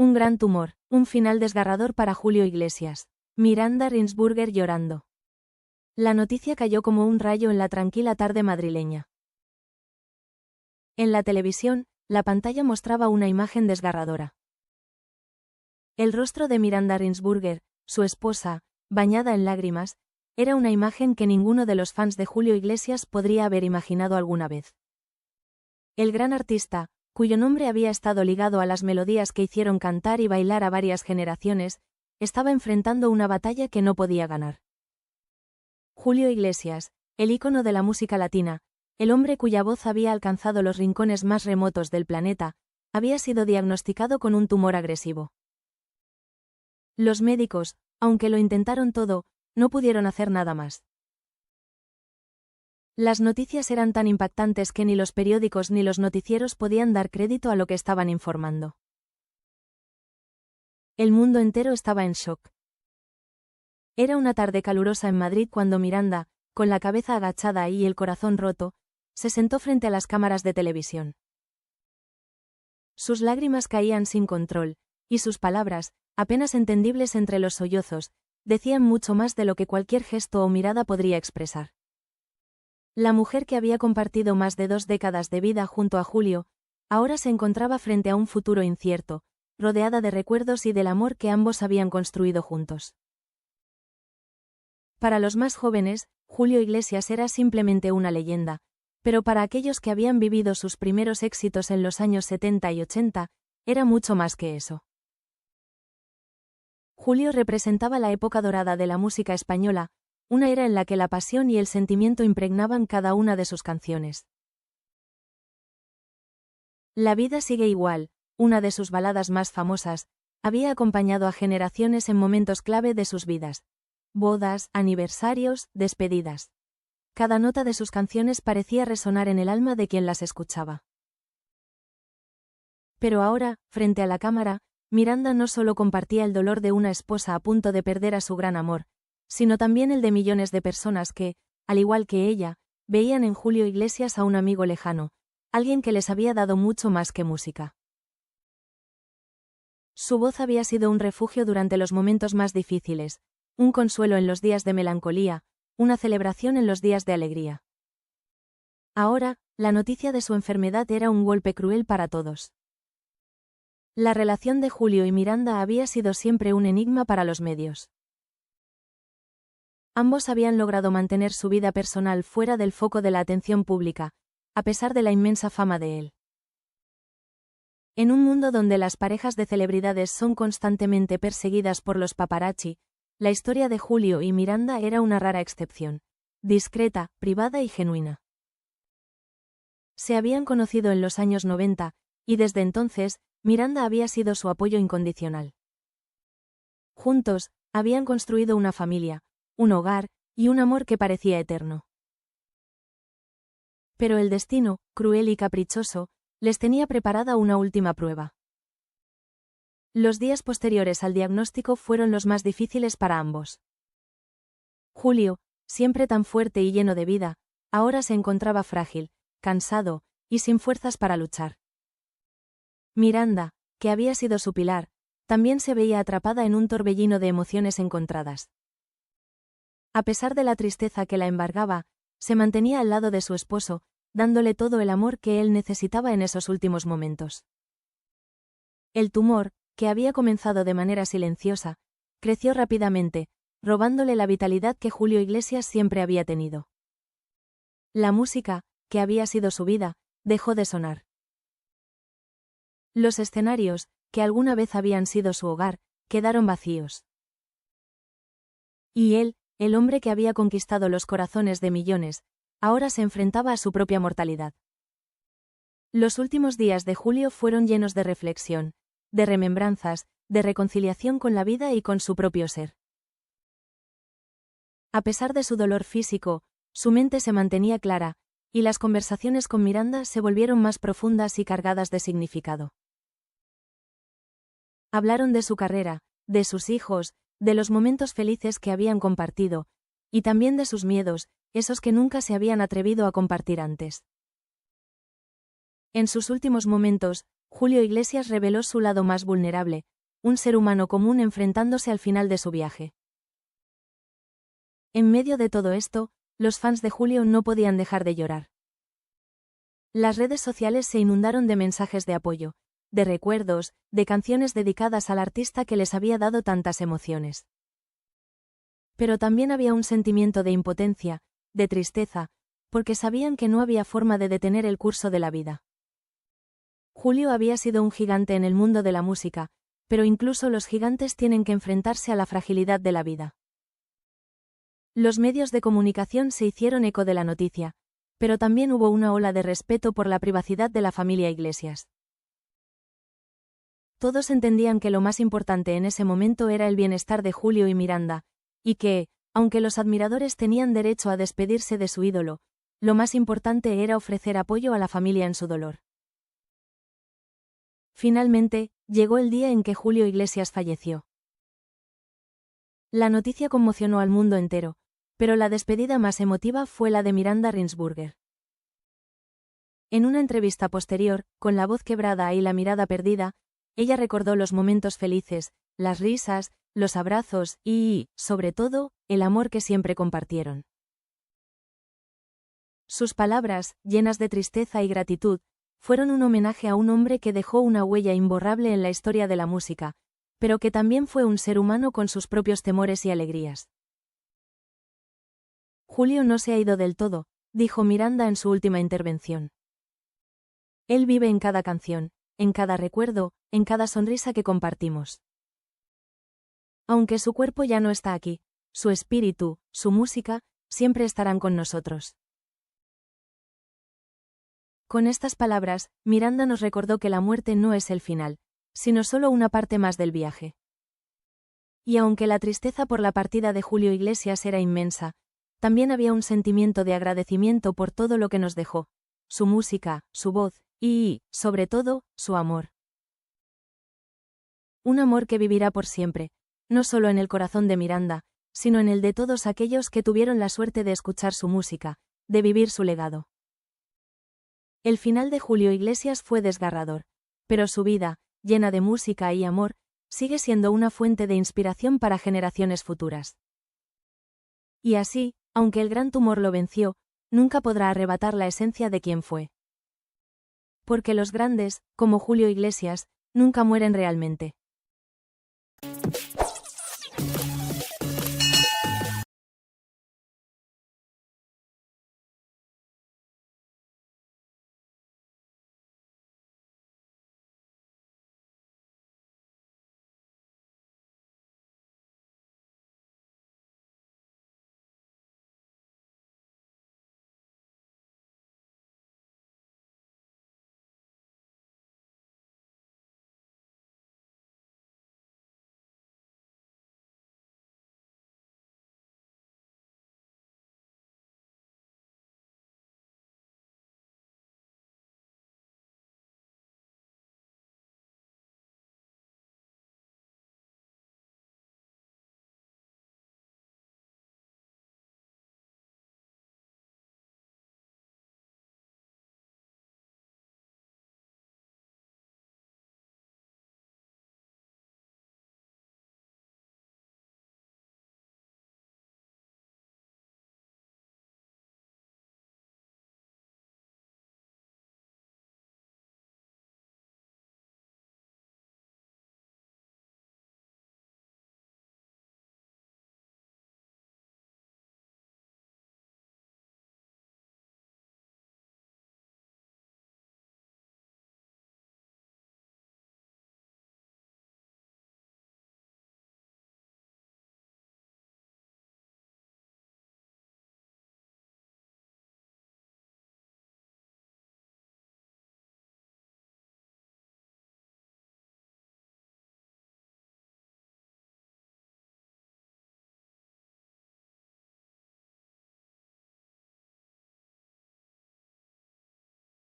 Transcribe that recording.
Un gran tumor, un final desgarrador para Julio Iglesias. Miranda Rinsburger llorando. La noticia cayó como un rayo en la tranquila tarde madrileña. En la televisión, la pantalla mostraba una imagen desgarradora. El rostro de Miranda Rinsburger, su esposa, bañada en lágrimas, era una imagen que ninguno de los fans de Julio Iglesias podría haber imaginado alguna vez. El gran artista, cuyo nombre había estado ligado a las melodías que hicieron cantar y bailar a varias generaciones, estaba enfrentando una batalla que no podía ganar. Julio Iglesias, el ícono de la música latina, el hombre cuya voz había alcanzado los rincones más remotos del planeta, había sido diagnosticado con un tumor agresivo. Los médicos, aunque lo intentaron todo, no pudieron hacer nada más. Las noticias eran tan impactantes que ni los periódicos ni los noticieros podían dar crédito a lo que estaban informando. El mundo entero estaba en shock. Era una tarde calurosa en Madrid cuando Miranda, con la cabeza agachada y el corazón roto, se sentó frente a las cámaras de televisión. Sus lágrimas caían sin control, y sus palabras, apenas entendibles entre los sollozos, decían mucho más de lo que cualquier gesto o mirada podría expresar. La mujer que había compartido más de 2 décadas de vida junto a Julio, ahora se encontraba frente a un futuro incierto, rodeada de recuerdos y del amor que ambos habían construido juntos. Para los más jóvenes, Julio Iglesias era simplemente una leyenda, pero para aquellos que habían vivido sus primeros éxitos en los años 70 y 80, era mucho más que eso. Julio representaba la época dorada de la música española, una era en la que la pasión y el sentimiento impregnaban cada una de sus canciones. La vida sigue igual, una de sus baladas más famosas, había acompañado a generaciones en momentos clave de sus vidas: bodas, aniversarios, despedidas. Cada nota de sus canciones parecía resonar en el alma de quien las escuchaba. Pero ahora, frente a la cámara, Miranda no solo compartía el dolor de una esposa a punto de perder a su gran amor, sino también el de millones de personas que, al igual que ella, veían en Julio Iglesias a un amigo lejano, alguien que les había dado mucho más que música. Su voz había sido un refugio durante los momentos más difíciles, un consuelo en los días de melancolía, una celebración en los días de alegría. Ahora, la noticia de su enfermedad era un golpe cruel para todos. La relación de Julio y Miranda había sido siempre un enigma para los medios. Ambos habían logrado mantener su vida personal fuera del foco de la atención pública, a pesar de la inmensa fama de él. En un mundo donde las parejas de celebridades son constantemente perseguidas por los paparazzi, la historia de Julio y Miranda era una rara excepción, discreta, privada y genuina. Se habían conocido en los años 90, y desde entonces, Miranda había sido su apoyo incondicional. Juntos, habían construido una familia, un hogar, y un amor que parecía eterno. Pero el destino, cruel y caprichoso, les tenía preparada una última prueba. Los días posteriores al diagnóstico fueron los más difíciles para ambos. Julio, siempre tan fuerte y lleno de vida, ahora se encontraba frágil, cansado, y sin fuerzas para luchar. Miranda, que había sido su pilar, también se veía atrapada en un torbellino de emociones encontradas. A pesar de la tristeza que la embargaba, se mantenía al lado de su esposo, dándole todo el amor que él necesitaba en esos últimos momentos. El tumor, que había comenzado de manera silenciosa, creció rápidamente, robándole la vitalidad que Julio Iglesias siempre había tenido. La música, que había sido su vida, dejó de sonar. Los escenarios, que alguna vez habían sido su hogar, quedaron vacíos. Y él, el hombre que había conquistado los corazones de millones, ahora se enfrentaba a su propia mortalidad. Los últimos días de Julio fueron llenos de reflexión, de remembranzas, de reconciliación con la vida y con su propio ser. A pesar de su dolor físico, su mente se mantenía clara, y las conversaciones con Miranda se volvieron más profundas y cargadas de significado. Hablaron de su carrera, de sus hijos, de los momentos felices que habían compartido, y también de sus miedos, esos que nunca se habían atrevido a compartir antes. En sus últimos momentos, Julio Iglesias reveló su lado más vulnerable, un ser humano común enfrentándose al final de su viaje. En medio de todo esto, los fans de Julio no podían dejar de llorar. Las redes sociales se inundaron de mensajes de apoyo, de recuerdos, de canciones dedicadas al artista que les había dado tantas emociones. Pero también había un sentimiento de impotencia, de tristeza, porque sabían que no había forma de detener el curso de la vida. Julio había sido un gigante en el mundo de la música, pero incluso los gigantes tienen que enfrentarse a la fragilidad de la vida. Los medios de comunicación se hicieron eco de la noticia, pero también hubo una ola de respeto por la privacidad de la familia Iglesias. Todos entendían que lo más importante en ese momento era el bienestar de Julio y Miranda, y que, aunque los admiradores tenían derecho a despedirse de su ídolo, lo más importante era ofrecer apoyo a la familia en su dolor. Finalmente, llegó el día en que Julio Iglesias falleció. La noticia conmocionó al mundo entero, pero la despedida más emotiva fue la de Miranda Rinsburger. En una entrevista posterior, con la voz quebrada y la mirada perdida, ella recordó los momentos felices, las risas, los abrazos y, sobre todo, el amor que siempre compartieron. Sus palabras, llenas de tristeza y gratitud, fueron un homenaje a un hombre que dejó una huella imborrable en la historia de la música, pero que también fue un ser humano con sus propios temores y alegrías. Julio no se ha ido del todo, dijo Miranda en su última intervención. Él vive en cada canción, en cada recuerdo, en cada sonrisa que compartimos. Aunque su cuerpo ya no está aquí, su espíritu, su música, siempre estarán con nosotros. Con estas palabras, Miranda nos recordó que la muerte no es el final, sino solo una parte más del viaje. Y aunque la tristeza por la partida de Julio Iglesias era inmensa, también había un sentimiento de agradecimiento por todo lo que nos dejó, su música, su voz, y, sobre todo, su amor. Un amor que vivirá por siempre, no solo en el corazón de Miranda, sino en el de todos aquellos que tuvieron la suerte de escuchar su música, de vivir su legado. El final de Julio Iglesias fue desgarrador, pero su vida, llena de música y amor, sigue siendo una fuente de inspiración para generaciones futuras. Y así, aunque el gran tumor lo venció, nunca podrá arrebatar la esencia de quien fue. Porque los grandes, como Julio Iglesias, nunca mueren realmente.